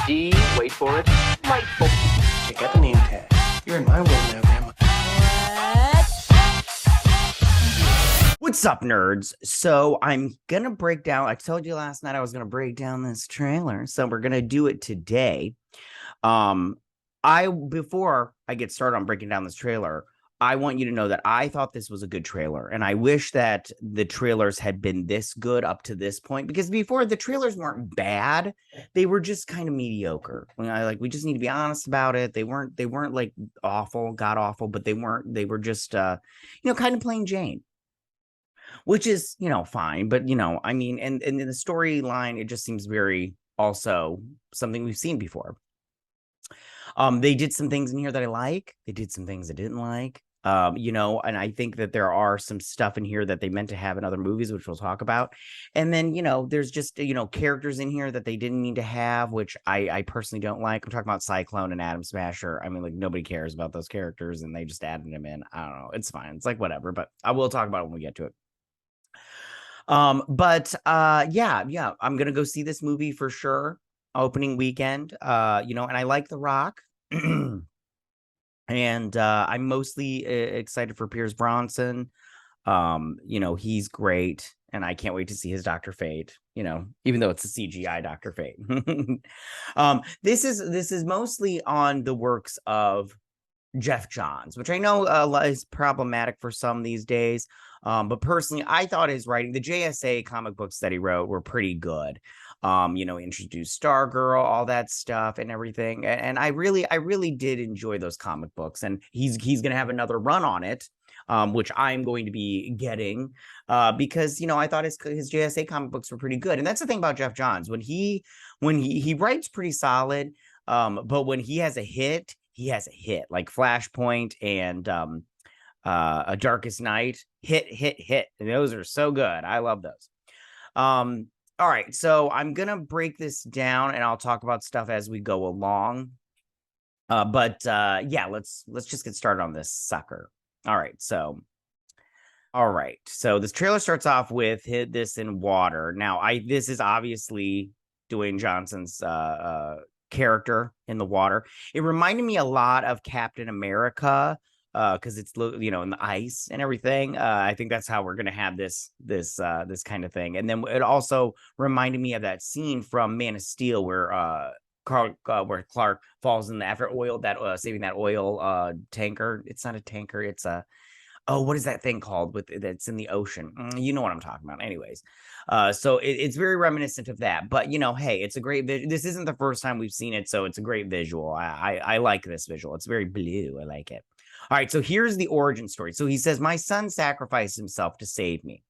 D, wait for it, Lightful. Check out the name tag. You're in my world now, Grandma. What's up, nerds? So I'm gonna break down. I told you last night I was gonna break down this trailer, so we're gonna do it today. Before I get started on breaking down this trailer, I want you to know that I thought this was a good trailer, and I wish that the trailers had been this good up to this point, because before the trailers weren't bad, they were just kind of mediocre. We just need to be honest about it. They weren't like awful, god awful, but they were just kind of plain Jane. Which is, fine, but I mean, and in the storyline, it just seems very also something we've seen before. They did some things in here that I like. They did some things I didn't like. And I think that there are some stuff in here that they meant to have in other movies, which we'll talk about. And then, there's just, characters in here that they didn't need to have, which I personally don't like. I'm talking about Cyclone and Adam Smasher. I mean, like, nobody cares about those characters, and they just added them in. I don't know. It's fine. It's like, whatever, but I will talk about it when we get to it. Yeah, I'm gonna go see this movie for sure. Opening weekend, and I like The Rock. And I'm mostly excited for Pierce Bronson. He's great, and I can't wait to see his Dr. Fate, even though it's a CGI Dr. Fate. This is mostly on the works of Jeff Johns, which I know is problematic for some these days. But personally, I thought his writing, the JSA comic books that he wrote, were pretty good. Introduced Stargirl, all that stuff and everything. And I really did enjoy those comic books. And he's going to have another run on it, which I'm going to be getting because, I thought his JSA comic books were pretty good. And that's the thing about Jeff Johns. When he writes pretty solid, but when he has a hit, like Flashpoint and A Darkest Night, hit. Those are so good. I love those. All right, so I'm gonna break this down, and I'll talk about stuff as we go along. Yeah, let's just get started on this sucker. All right, so this trailer starts off with hit this in water. Now, this is obviously Dwayne Johnson's character in the water. It reminded me a lot of Captain America, because it's in the ice and everything. I think that's how we're gonna have this kind of thing. And then it also reminded me of that scene from Man of Steel where where Clark falls in after saving that oil tanker. It's not a tanker. It's a what is that thing called that's in the ocean? You know what I'm talking about. Anyways, so it's very reminiscent of that. But hey, it's a great this isn't the first time we've seen it, so it's a great visual. I like this visual. It's very blue. I like it. All right, so here's the origin story. So he says, my son sacrificed himself to save me.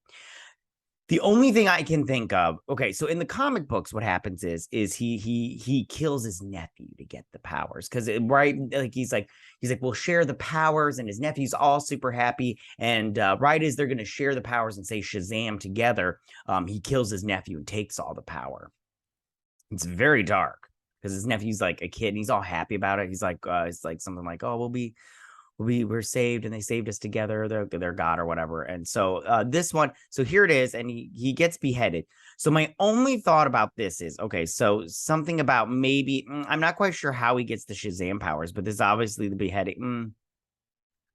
The only thing I can think of, okay, so in the comic books, what happens is he kills his nephew to get the powers, because he's like we'll share the powers, and his nephew's all super happy, and right as they're going to share the powers and say Shazam together, he kills his nephew and takes all the power. It's very dark because his nephew's like a kid, and he's all happy about it. He's like, it's like something like, oh, we're saved, and they saved us together. They're God or whatever. And so this one, so here it is, and he gets beheaded. So my only thought about this is, okay, so something about maybe, I'm not quite sure how he gets the Shazam powers, but this is obviously the beheading.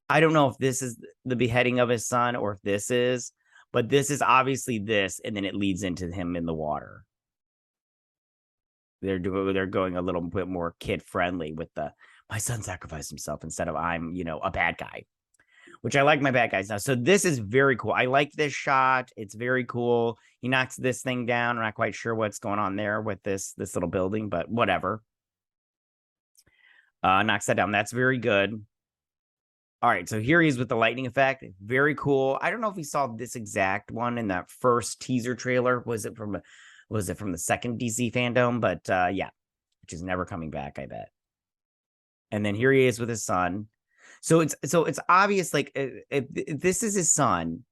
I don't know if this is the beheading of his son or if this is, but this is obviously this, and then it leads into him in the water. They're going a little bit more kid friendly with my son sacrificed himself instead of I'm, a bad guy, which I like my bad guys now. So this is very cool. I like this shot. It's very cool. He knocks this thing down. I'm not quite sure what's going on there with this little building, but whatever. Knocks that down. That's very good. All right, so here he is with the lightning effect. Very cool. I don't know if we saw this exact one in that first teaser trailer. Was it from the second DC fandom? But yeah, which is never coming back, I bet. And then here he is with his son. So it's obvious, like, if this is his son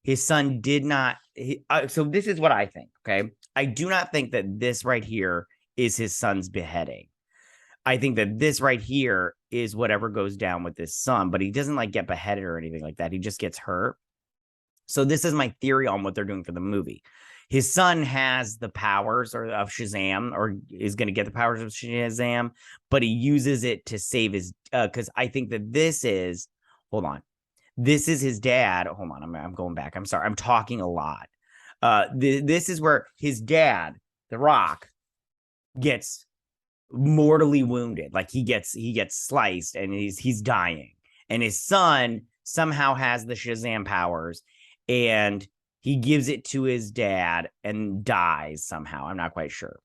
did not. So this is what I think. Okay, I do not think that this right here is his son's beheading. I think that this right here is whatever goes down with his son, but he doesn't like get beheaded or anything like that. He just gets hurt. So this is my theory on what they're doing for the movie. His son has the powers of Shazam, or is going to get the powers of Shazam, but he uses it to save his, because I think that this is, hold on, this is his dad. Hold on, I'm going back. I'm sorry, I'm talking a lot. This is where his dad, The Rock, gets mortally wounded. Like he gets sliced and he's dying. And his son somehow has the Shazam powers, and he gives it to his dad and dies somehow. I'm not quite sure.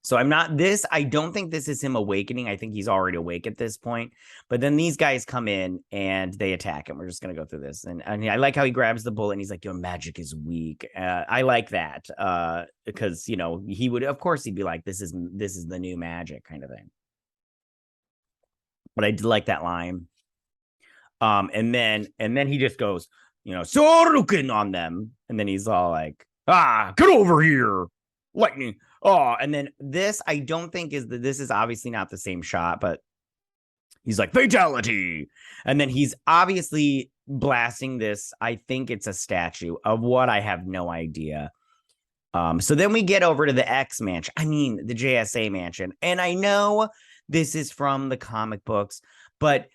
So I don't think this is him awakening. I think he's already awake at this point. But then these guys come in and they attack him. We're just going to go through this. And I like how he grabs the bullet and he's like, your magic is weak. I like that because, you know, he would, of course, he'd be like, this is the new magic kind of thing. But I did like that line. And then he just goes, you know, Soruken on them. And then he's all like, get over here. Lightning. Oh, and then this, I don't think this is obviously not the same shot, but he's like, fatality. And then he's obviously blasting this. I think it's a statue of what, I have no idea. So then we get over to the X mansion. I mean, the JSA mansion. And I know this is from the comic books, but,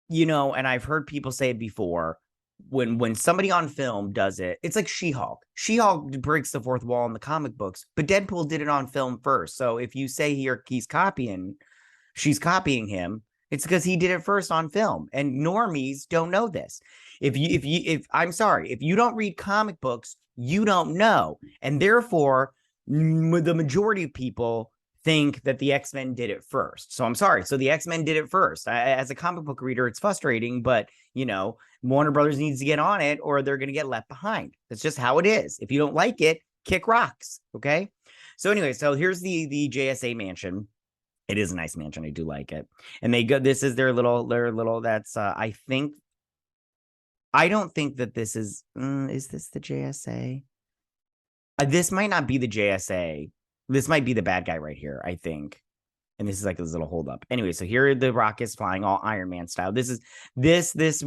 you know, and I've heard people say it before, when somebody on film does it, it's like She-Hulk. She-Hulk breaks the fourth wall in the comic books, but Deadpool did it on film first. So if you say here she's copying him, it's because he did it first on film. And normies don't know this. If I'm sorry, if you don't read comic books, you don't know. And therefore, the majority of people think that the X-Men did it first. So I'm sorry. So the X-Men did it first. As a comic book reader, it's frustrating, but, you know, Warner Brothers needs to get on it or they're going to get left behind. That's just how it is. If you don't like it, kick rocks. Okay. So anyway, so here's the JSA mansion. It is a nice mansion. I do like it. And they go, this is their little, that's, I don't think that this is this the JSA? This might not be the JSA. This might be the bad guy right here, I think. And this is like this little holdup. Anyway, so here the Rock is flying all Iron Man style. This is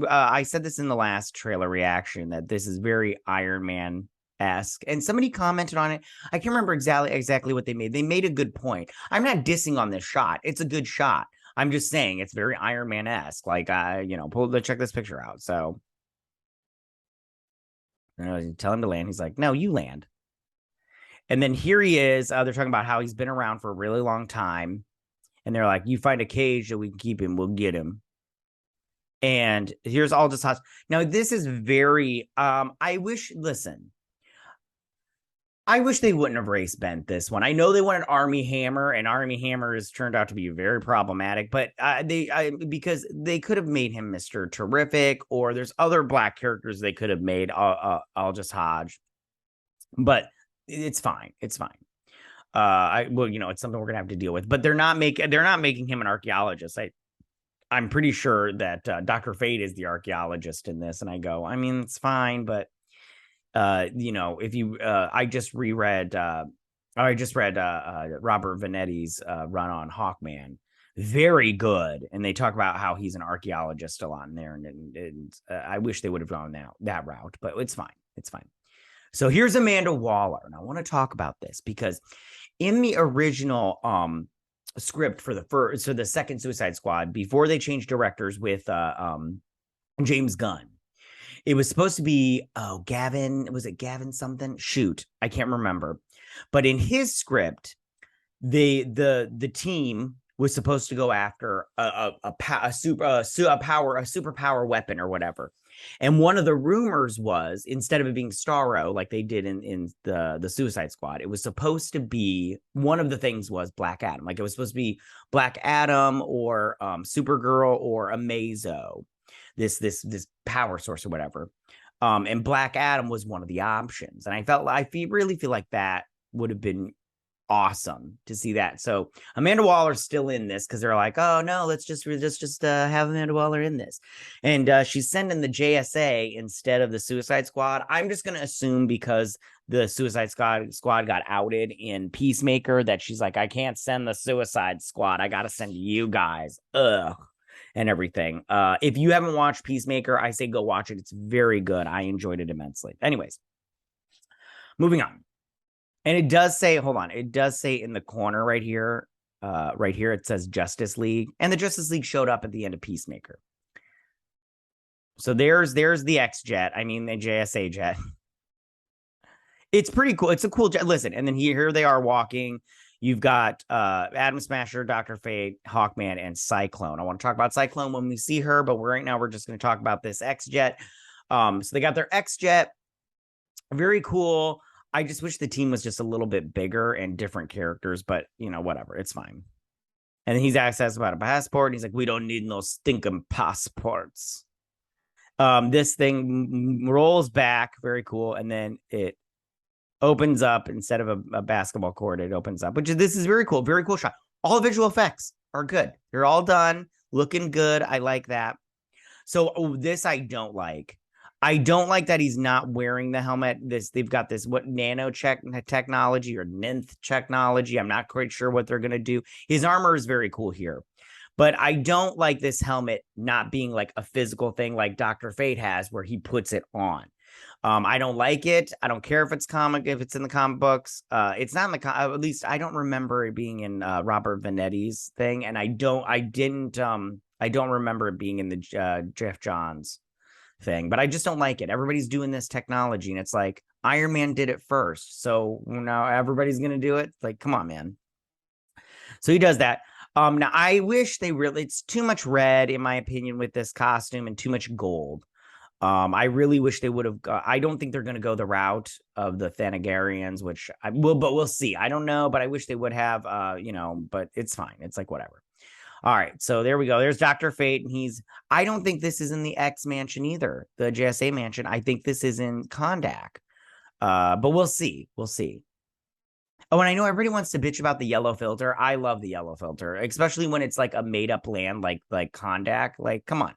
I said this in the last trailer reaction that this is very Iron Man-esque. And somebody commented on it. I can't remember exactly what they made. They made a good point. I'm not dissing on this shot. It's a good shot. I'm just saying it's very Iron Man-esque. Like, you know, check this picture out. So, you know, tell him to land. He's like, no, you land. And then here he is. They're talking about how he's been around for a really long time. And they're like, you find a cage that we can keep him, we'll get him. And here's all this. Now, this is very, I wish they wouldn't have race bent this one. I know they wanted Army Hammer, and Army Hammer has turned out to be very problematic, but because they could have made him Mr. Terrific, or there's other black characters they could have made Aldous Hodge. But it's fine. It's fine. Well, you know, it's something we're gonna have to deal with. But they're not making him an archaeologist. I'm pretty sure that Dr. Fate is the archaeologist in this, and I go, I mean, it's fine, but you know, if you, I just read Robert Venetti's run on Hawkman. Very good, and they talk about how he's an archaeologist a lot in there, and I wish they would have gone that route, but it's fine. It's fine. So here's Amanda Waller, and I want to talk about this because in the original script for the second Suicide Squad, before they changed directors with James Gunn, it was supposed to be Gavin. Was it Gavin something? Shoot, I can't remember. But in his script, the team was supposed to go after a superpower weapon or whatever. And one of the rumors was, instead of it being Starro like they did in the Suicide Squad, it was supposed to be, one of the things was Black Adam. Like it was supposed to be Black Adam or Supergirl or Amazo, this power source or whatever. And Black Adam was one of the options. And I really feel like that would have been awesome to see that. So Amanda Waller's still in this because they're like, oh no, let's just have Amanda Waller in this, and she's sending the JSA instead of the Suicide Squad. I'm just gonna assume because the Suicide Squad got outed in Peacemaker that she's like, I can't send the Suicide Squad, I gotta send you guys, and everything. If you haven't watched Peacemaker, I say go watch it. It's very good. I enjoyed it immensely. Anyways, moving on. And it does say, hold on, it does say in the corner right here, it says Justice League, and the Justice League showed up at the end of Peacemaker. So there's the X jet. I mean the JSA jet. It's pretty cool. It's a cool jet. Listen, and then here they are walking. You've got Atom Smasher, Dr. Fate, Hawkman, and Cyclone. I want to talk about Cyclone when we see her, but right now we're just going to talk about this X jet. So they got their X jet. Very cool. I just wish the team was just a little bit bigger and different characters, but you know, whatever, it's fine. And then he's asked us about a passport. And he's like, we don't need no stinking passports. This thing rolls back, very cool, and then it opens up instead of a basketball court. It opens up, this is very cool shot. All the visual effects are good. They're all done, looking good. I like that. So this I don't like. I don't like that he's not wearing the helmet. They've got this nano technology or ninth technology. I'm not quite sure what they're gonna do. His armor is very cool here, but I don't like this helmet not being like a physical thing like Dr. Fate has, where he puts it on. I don't like it. I don't care if it's in the comic books. It's not in the at least I don't remember it being in Robert Venetti's thing, and I don't remember it being in the Jeff Johns thing, but I just don't like it. Everybody's doing this technology, and it's like Iron Man did it first, so now everybody's gonna do it. Like, come on, man. So he does that. Now I wish it's too much red, in my opinion, with this costume, and too much gold. I really wish they would have. I don't think they're going to go the route of the Thanagarians, which I will, but we'll see. I don't know, but I wish they would have. But it's fine. It's like whatever. All right, so there we go. There's Dr. Fate, and I don't think this is in the X mansion either, the JSA mansion. I think this is in Kondak. But we'll see. We'll see. Oh, and I know everybody wants to bitch about the yellow filter. I love the yellow filter, especially when it's like a made up land like Kondak. Like, come on,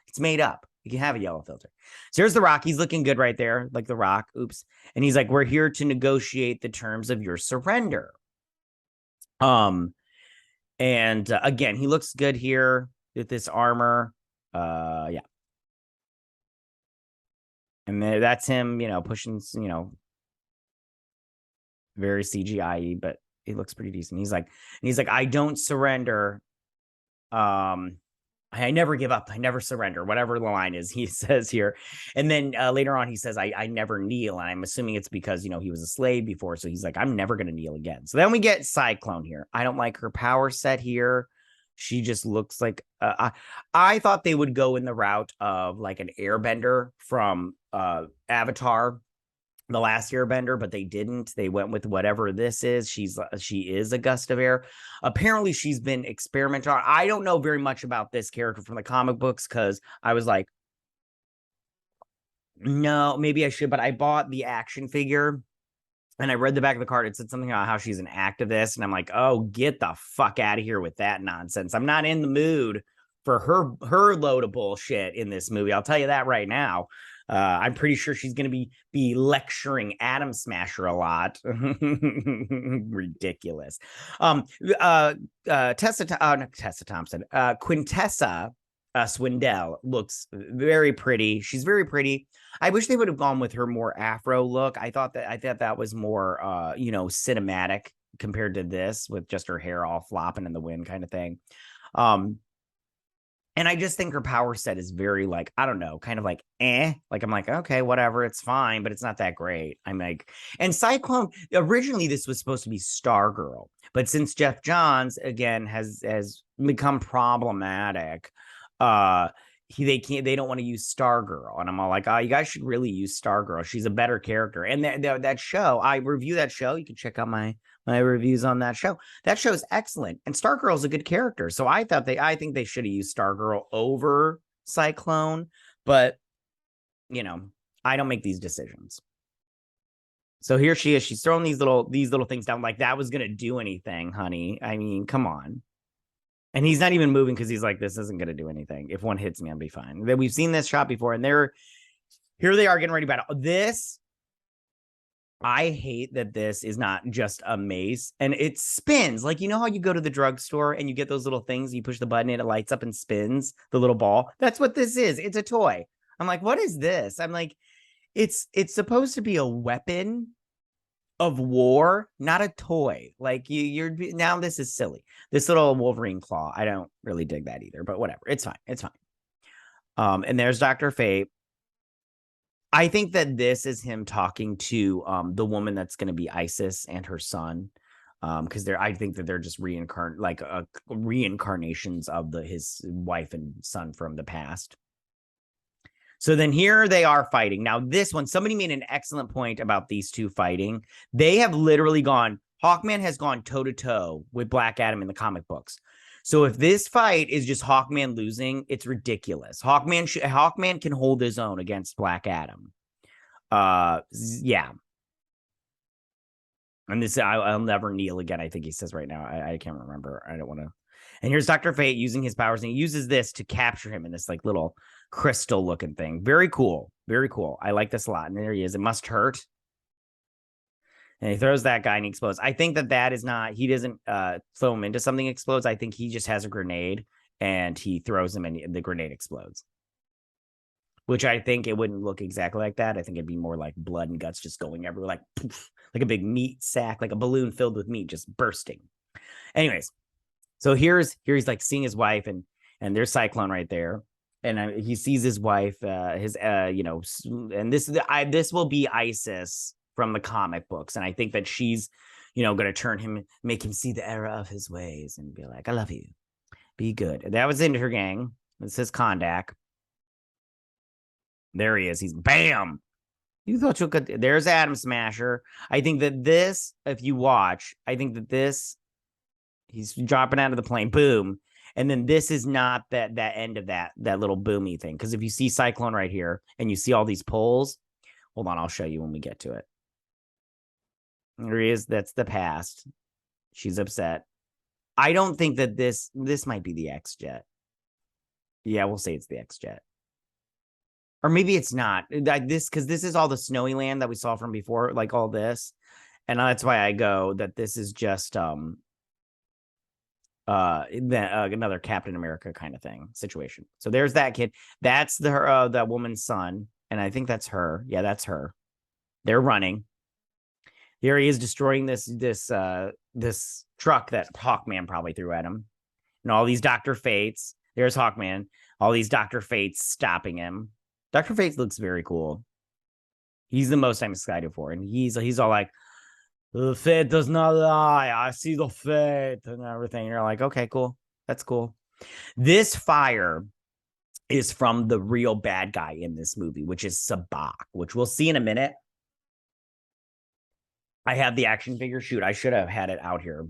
it's made up. You can have a yellow filter. So here's the Rock. He's looking good right there, like the Rock. Oops. And he's like, we're here to negotiate the terms of your surrender. And again, he looks good here with this armor. Yeah. And then that's him, pushing, very CGI-y, but he looks pretty decent. He's like, I don't surrender. I never give up. I never surrender, whatever the line is, he says here. And then later on, he says, I never kneel. And I'm assuming it's because, he was a slave before. So he's like, I'm never going to kneel again. So then we get Cyclone here. I don't like her power set here. She just looks like, I thought they would go in the route of like an airbender from Avatar, The Last Airbender, but they didn't. They went with whatever this is. She is a gust of air. Apparently, she's been experimented on. I don't know very much about this character from the comic books because I was like, no, maybe I should. But I bought the action figure and I read the back of the card. It said something about how she's an activist. And I'm like, oh, get the fuck out of here with that nonsense. I'm not in the mood for her load of bullshit in this movie. I'll tell you that right now. I'm pretty sure she's going to be lecturing Adam Smasher a lot. Ridiculous. Quintessa Swindell looks very pretty. She's very pretty. I wish they would have gone with her more Afro look. I thought that was more, cinematic compared to this with just her hair all flopping in the wind kind of thing. And I just think her power set is very like, I don't know, kind of like, like, I'm like, okay, whatever, it's fine, but it's not that great. I'm like, and Cyclone, originally this was supposed to be Stargirl, but since Jeff Johns again has become problematic, they don't want to use Stargirl. And I'm all like, oh, you guys should really use Stargirl. She's a better character. And that show, I review that show. You can check out my reviews on that show. That show is excellent. And Stargirl is a good character. So I think they should have used Stargirl over Cyclone, but I don't make these decisions. So here she is. She's throwing these little things down like that was going to do anything, honey. I mean, come on. And he's not even moving because he's like, this isn't going to do anything. If one hits me, I'll be fine. We've seen this shot before, and here they are getting ready to battle. This, I hate that this is not just a mace and it spins. Like, how you go to the drugstore and you get those little things, you push the button and it lights up and spins the little ball. That's what this is. It's a toy. I'm like, what is this? I'm like, it's supposed to be a weapon. of war, not a toy. Like you're now this is silly. This little Wolverine claw. I don't really dig that either, but whatever. It's fine. It's fine. And there's Dr. Fate. I think that this is him talking to the woman that's going to be Isis and her son. Because I think that they're just reincarnations of his wife and son from the past. So then here they are fighting. Now, this one, somebody made an excellent point about these two fighting. They have literally Hawkman has gone toe to toe with Black Adam in the comic books. So if this fight is just Hawkman losing, it's ridiculous. Hawkman can hold his own against Black Adam. Yeah. And this, I'll never kneel again. I think he says right now. I can't remember. I don't want to. And here's Dr. Fate using his powers, and he uses this to capture him in this like little crystal looking thing. Very cool. Very cool. I like this a lot. And there he is. It must hurt. And he throws that guy and he explodes. I think that is not, he doesn't throw him into something explodes. I think he just has a grenade and he throws him and the grenade explodes. Which I think it wouldn't look exactly like that. I think it'd be more like blood and guts just going everywhere, like poof, like a big meat sack, like a balloon filled with meat just bursting. Anyways, so he's like seeing his wife and there's Cyclone right there. And he sees his wife, and this will be Isis from the comic books. And I think that she's, going to turn him, make him see the error of his ways and be like, I love you. Be good. And that was into her gang. This is Kondak. There he is. He's bam. You thought you could. There's Atom Smasher. I think that this, if you watch, I think that this, he's dropping out of the plane. Boom. And then this is not that end of that little boomy thing. Because if you see Cyclone right here and you see all these poles, hold on, I'll show you when we get to it. There he is. That's the past. She's upset. I don't think that this might be the X-Jet. Yeah, we'll say it's the X-Jet. Or maybe it's not. Because this is all the snowy land that we saw from before, like all this. And that's why I go that this is just another Captain America kind of thing situation. So there's that kid. That's that woman's son. And I think that's her. Yeah, that's her. They're running. Here he is destroying this truck that Hawkman probably threw at him. And all these Dr. Fates. There's Hawkman. All these Dr. Fates stopping him. Dr. Fate looks very cool. He's the most I'm excited for. And he's all like, the fate does not lie. I see the fate and everything. You're like, okay, cool. That's cool. This fire is from the real bad guy in this movie, which is Sabbac, which we'll see in a minute. I have the action figure. Shoot, I should have had it out here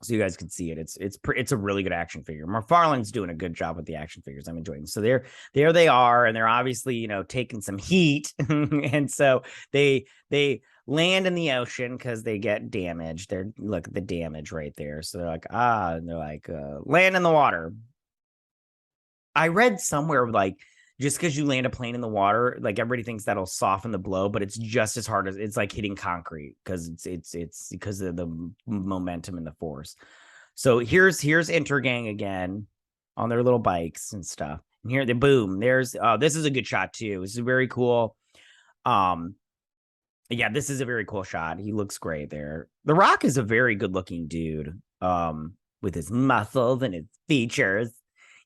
so you guys can see it. It's a really good action figure. McFarlane's doing a good job with the action figures. I'm enjoying them. So there they are, and they're obviously taking some heat, and so they land in the ocean because they get damaged. Look at the damage right there. So they're like and they're like land in the water. I read somewhere like just because you land a plane in the water, like everybody thinks that'll soften the blow, but it's just as hard as it's like hitting concrete because it's because of the momentum and the force. So here's Intergang again on their little bikes and stuff. And here boom. There's this is a good shot too. This is very cool. Yeah, this is a very cool shot. He looks great there. The Rock is a very good looking dude. With his muscles and his features.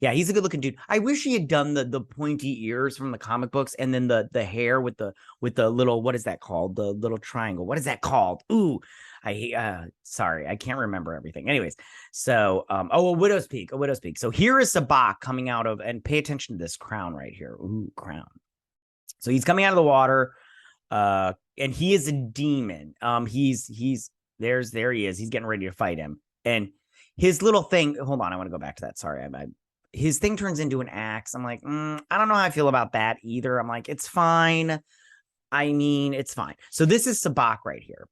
Yeah, he's a good looking dude. I wish he had done the pointy ears from the comic books and then the hair with the little, what is that called? The little triangle. What is that called? Ooh, sorry, I can't remember everything. Anyways, so a Widow's Peak. So here is Sabbac coming out of, and pay attention to this crown right here. Ooh, crown. So he's coming out of the water, and he is a demon. There he is. He's getting ready to fight him. And his little thing, hold on, I want to go back to that. Sorry, his thing turns into an axe. I'm like, I don't know how I feel about that either. I'm like, it's fine. I mean, it's fine. So this is Sabbac right here.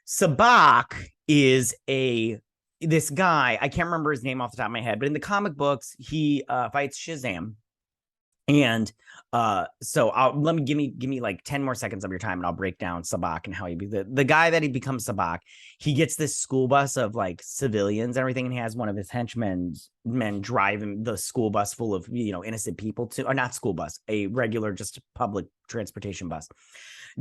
Sabbac is this guy. I can't remember his name off the top of my head, but in the comic books, he fights Shazam. And so give me like 10 more seconds of your time and I'll break down Sabbac and how the guy that he becomes Sabbac. He gets this school bus of like civilians and everything, and he has one of his men driving the school bus full of innocent people or not school bus, a regular just public transportation bus.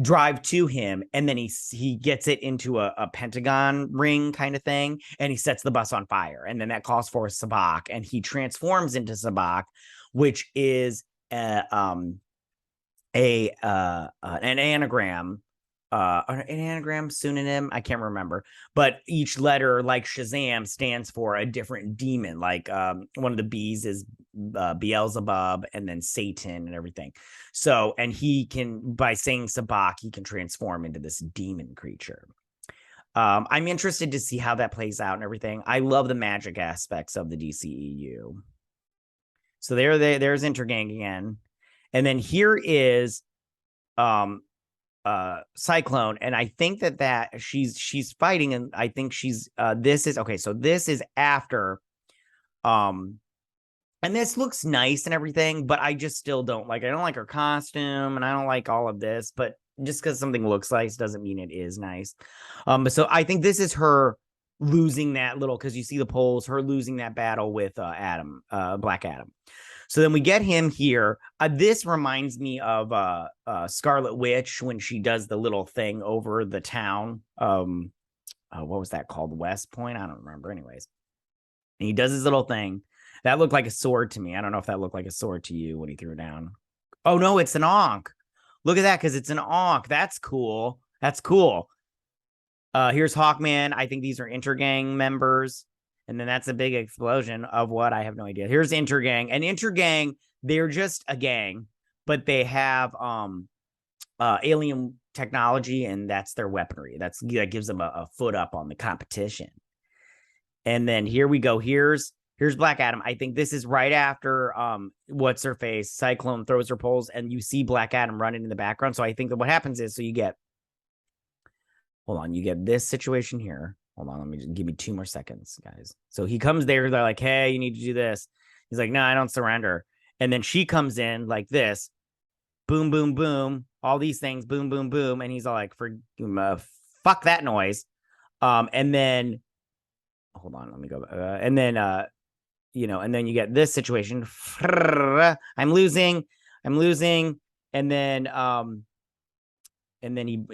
drive to him, and then he gets it into a pentagon ring kind of thing, and he sets the bus on fire, and then that calls for a Sabbac, and he transforms into Sabbac, which is an anagram, an anagram, synonym, I can't remember, but each letter, like Shazam, stands for a different demon. Like one of the B's is Beelzebub, and then Satan and everything. So, and he can, by saying Sabbac, he can transform into this demon creature. I'm interested to see how that plays out and everything. I love the magic aspects of the DCEU. So there's Intergang again. And then here is Cyclone, and I think that she's fighting, and I think she's this is okay, so this is after and this looks nice and everything, but I just still don't like her costume, and I don't like all of this, but just because something looks nice doesn't mean it is nice. But so I think this is her losing that little, because you see the polls, her losing that battle with Black Adam. So then we get him here. This reminds me of Scarlet Witch when she does the little thing over the town. What was that called? West Point? I don't remember. Anyways, and he does his little thing. That looked like a sword to me. I don't know if that looked like a sword to you when he threw it down. Oh, no, it's an Ankh. Look at that, because it's an Ankh. That's cool. That's cool. Here's Hawkman. I think these are Intergang members. And then that's a big explosion of what? I have no idea. Here's Intergang. And Intergang, they're just a gang, but they have alien technology, and that's their weaponry. That gives them a foot up on the competition. And then here we go. Here's Black Adam. I think this is right after what's her face? Cyclone throws her poles, and you see Black Adam running in the background. So I think that what happens is, so you get, hold on, you get this situation here. Hold on, give me 2 more seconds, guys. So he comes there, they're like, hey, you need to do this. He's like, no, I don't surrender. And then she comes in like this, boom, boom, boom, all these things, boom, boom, boom. And he's all like, fuck that noise. And then, hold on, let me go. And then, and then you get this situation. I'm losing. And then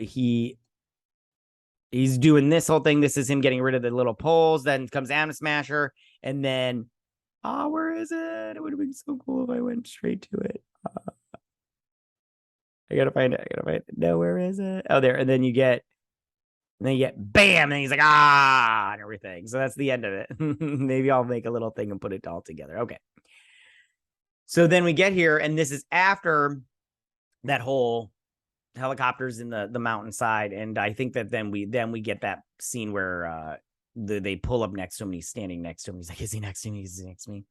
he's doing this whole thing. This is him getting rid of the little poles. Then comes Atom Smasher. And then, where is it? It would have been so cool if I went straight to it. I gotta find it. No, where is it? Oh, there. And then you get bam. And he's like, and everything. So that's the end of it. Maybe I'll make a little thing and put it all together. Okay. So then we get here, and this is after that whole helicopters in the mountainside, and I think that then we get that scene where they pull up next to him, and he's standing next to him. He's like, is he next to me? Is he next to me?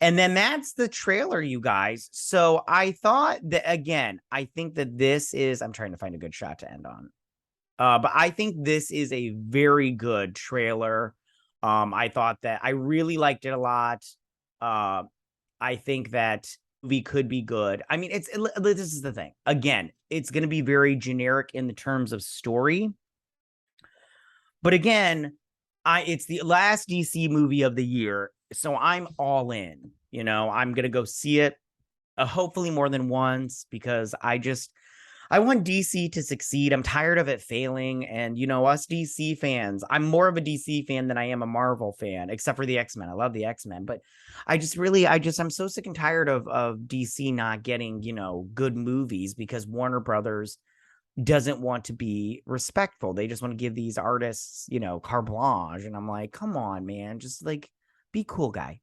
And then that's the trailer, you guys. So I thought that, again, I think that this is, I'm trying to find a good shot to end on, but I think this is a very good trailer. I thought that I really liked it a lot. I think that movie could be good. I mean, this is the thing. Again, it's going to be very generic in the terms of story. But again, it's the last DC movie of the year, so I'm all in. I'm going to go see it, hopefully more than once, because I want DC to succeed. I'm tired of it failing. And, us DC fans, I'm more of a DC fan than I am a Marvel fan, except for the X-Men. I love the X-Men, but I'm so sick and tired of DC not getting, good movies, because Warner Brothers doesn't want to be respectful. They just want to give these artists, carte blanche. And I'm like, come on, man, just like, be cool guy.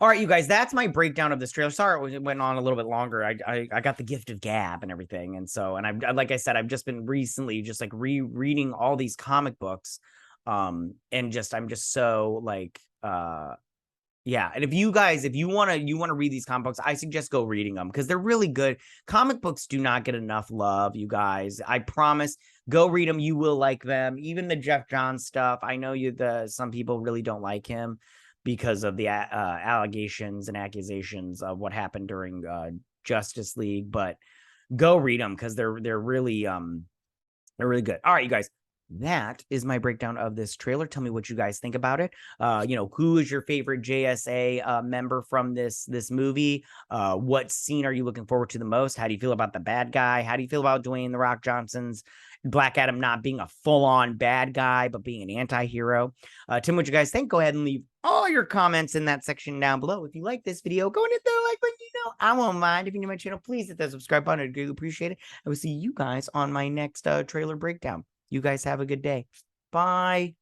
All right, you guys, that's my breakdown of this trailer. Sorry, it went on a little bit longer. I got the gift of gab and everything. And so, and like I said, I've just been recently just like rereading all these comic books. And I'm just so like, yeah. And if you want to read these comic books, I suggest go reading them, because they're really good. Comic books do not get enough love, you guys. I promise. Go read them. You will like them. Even the Jeff Johns stuff. I know some people really don't like him because of the allegations and accusations of what happened during Justice League, but go read them, because they're really good. All right, you guys, that is my breakdown of this trailer. Tell me what you guys think about it. Who is your favorite JSA member from this movie? What scene are you looking forward to the most? How do you feel about the bad guy? How do you feel about Dwayne "The Rock" Johnson's Black Adam not being a full-on bad guy, but being an anti-hero? Tell me what you guys think. Go ahead and leave all your comments in that section down below. If you like this video, go and hit that like button. I won't mind. If you're new to my channel, please hit that subscribe button. I'd greatly appreciate it. I will see you guys on my next trailer breakdown. You guys have a good day. Bye.